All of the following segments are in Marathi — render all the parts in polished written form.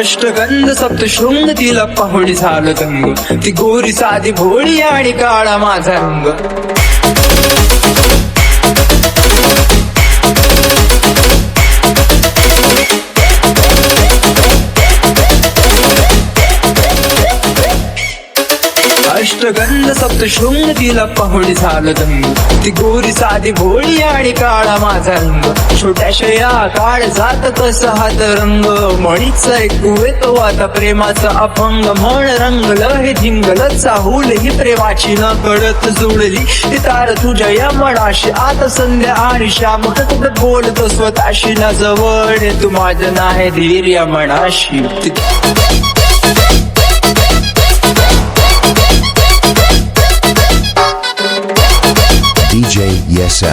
अष्टगंध सप्तशृंग तिला पाहुणी झालं दंग, ती गोरी साधी भोळी आणि काळा माझा रंग. अष्टगंध सप्तशृंग तिला पाहुणी झालं दंग, ती गोरी साधी भोळी आणि काळा माझा रंग. छोट्याशा या काळ जात कसा हात रंग, मणीचा ऐकू येतो आता प्रेमाचा अपंग. मन रंगलं हे जिंगलं चाहूल ही प्रेमाची न कळत जुळली, ती तार तुझ्या या मनाशी आता संध्या आणि श्याम कुठं बोलतो स्वतःशी ना जवळ तू माझं नाही धीर या मनाशी. DJ Yesa.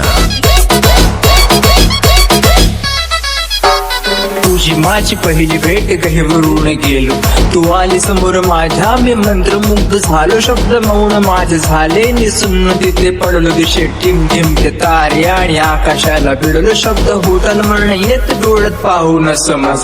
तुझी माझी पहिली भेट गहिवरून गेलो, तू आली समोर माझ्या मी मंत्रमुग्ध झालो. शब्द मौन माझे झाले निसुन्न, तिथे पडलो दिशे टिम टिमके तारे आणि आकाशाला भिडलो. शब्द होताल म्हणून येत डोळ्यात पाहून समज.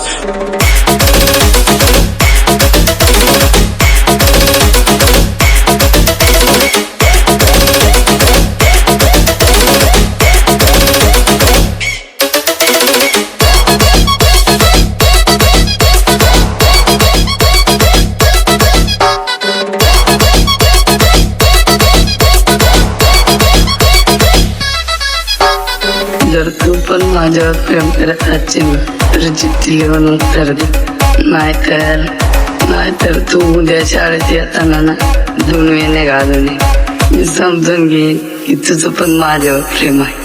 जर तू पण माझ्यावर प्रेम करत असशील तर चिठ्ठी लिहून उत्तर दे, नाहीतर तू उद्या शाळेत येताना ना 2 वेण्या घालून ये. मी समजून घेईन की तुझं पण माझ्यावर प्रेम आहे.